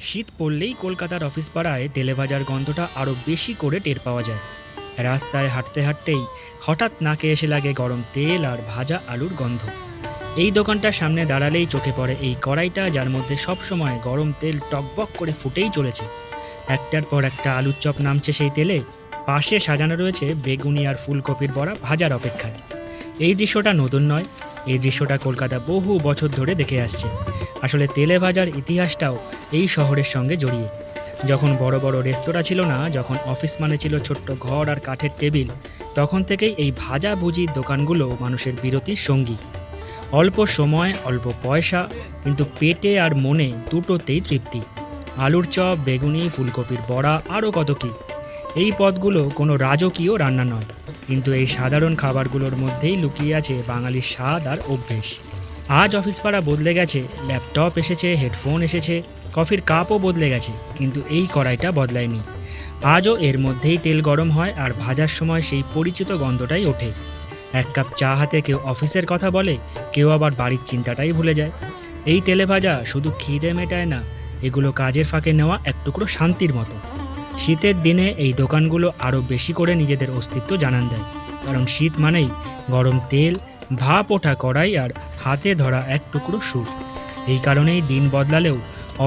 শীত পড়লেই কলকাতার অফিস পাড়ায় তেলেভাজার গন্ধটা আরও বেশি করে টের পাওয়া যায়। রাস্তায় হাঁটতে হাঁটতেই হঠাৎ নাকে এসে লাগে গরম তেল আর ভাজা আলুর গন্ধ। এই দোকানটার সামনে দাঁড়ালেই চোখে পড়ে এই কড়াইটা, যার মধ্যে সবসময় গরম তেল টকবক করে ফুটেই চলেছে। একটার পর একটা আলুর চপ নামছে সেই তেলে, পাশে সাজানো রয়েছে বেগুনি আর ফুলকপির বড়া ভাজার অপেক্ষায়। এই দৃশ্যটা নতুন নয়, এই দৃশ্যটা কলকাতা বহু বছর ধরে দেখে আসছে। আসলে তেলে ভাজার ইতিহাসটাও এই শহরের সঙ্গে জড়িয়ে। যখন বড় বড় রেস্তোরাঁ ছিল না, যখন অফিস মানে ছিল ছোট্ট ঘর আর কাঠের টেবিল, তখন থেকেই এই ভাজা ভুজির দোকানগুলো মানুষের বিরতির সঙ্গী। অল্প সময়, অল্প পয়সা, কিন্তু পেটে আর মনে দুটোতেই তৃপ্তি। আলুর চপ, বেগুনি, ফুলকপির বড়া, আরও কত কী। এই পদগুলো কোনো রাজকীয় রান্না নয়, কিন্তু এই সাধারণ খাবারগুলোর মধ্যেই লুকিয়ে আছে বাঙালির স্বাদ আর অভ্যেস। আজ অফিস পাড়া বদলে গেছে, ল্যাপটপ এসেছে, হেডফোন এসেছে, কফির কাপও বদলে গেছে, কিন্তু এই কড়াইটা বদলায়নি। আজও এর মধ্যেই তেল গরম হয় আর ভাজার সময় সেই পরিচিত গন্ধটাই ওঠে। এক কাপ চা হাতে কেউ অফিসের কথা বলে, কেউ আবার বাড়ির চিন্তাটাই ভুলে যায়। এই তেলে ভাজা শুধু খিদে মেটায় না, এগুলো কাজের ফাঁকে নেওয়া এক টুকরো শান্তির মতো। শীতের দিনে এই দোকানগুলো আরও বেশি করে নিজেদের অস্তিত্ব জানান দেয়, কারণ শীত মানেই গরম তেল, ভাপ ওঠা কড়াই আর হাতে ধরা এক টুকরো সুখ। এই কারণেই দিন বদলালেও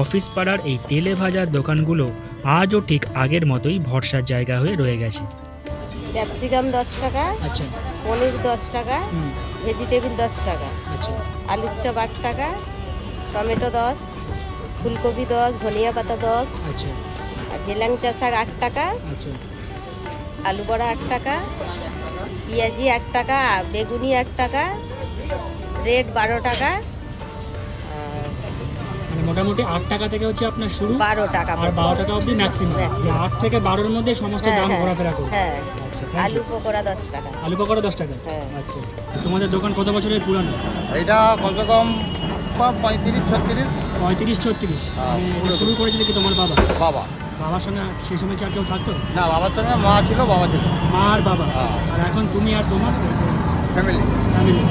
অফিস পাড়ার এই তেলে ভাজার দোকানগুলো আজও ঠিক আগের মতোই ভরসার জায়গা হয়ে রয়ে গেছে। ক্যাপসিকাম 10 টাকা, আচ্ছা, পনির 10 টাকা, ভেজিটেবিল 10 টাকা, আচ্ছা, আলুর চপ 8 টাকা, টমেটো 10, ফুলকপি 10, ধনিয়া পাতা 10, আচ্ছা, আর হেলাংচা শাক 8 টাকা, আচ্ছা, আলু বড়া 8 টাকা, পেঁয়াজি 8 টাকা, বেগুনি 8 টাকা, রেড 12 টাকা, মানে মোটামুটি 8 টাকা থেকে হচ্ছে আপনার শুরু, 12 টাকা আর 12 টাকা অবধি ম্যাক্সিমাম। Maximum। 8 থেকে 12-এর মধ্যে সমস্ত দাম ঘোরাফেরা করে। হ্যাঁ, আচ্ছা, আলু পকোড়া 10 টাকা। আলু পকোড়া 10 টাকা। হ্যাঁ। আচ্ছা, তোমাদের দোকান কত বছরের পুরানো? এটা কমসে কম 35-36। 35-36। হ্যাঁ, মানে এটা পুরো শুরু করেছিল কি তোমার বাবা? বাবা বাবার সঙ্গে সেই সময় কি আর কেউ থাকতো? না, বাবার সঙ্গে মা ছিল, বাবা ছিল, মা আর বাবা। হ্যাঁ। আর এখন তুমি আর তোমার ফ্যামিলি। ফ্যামিলি।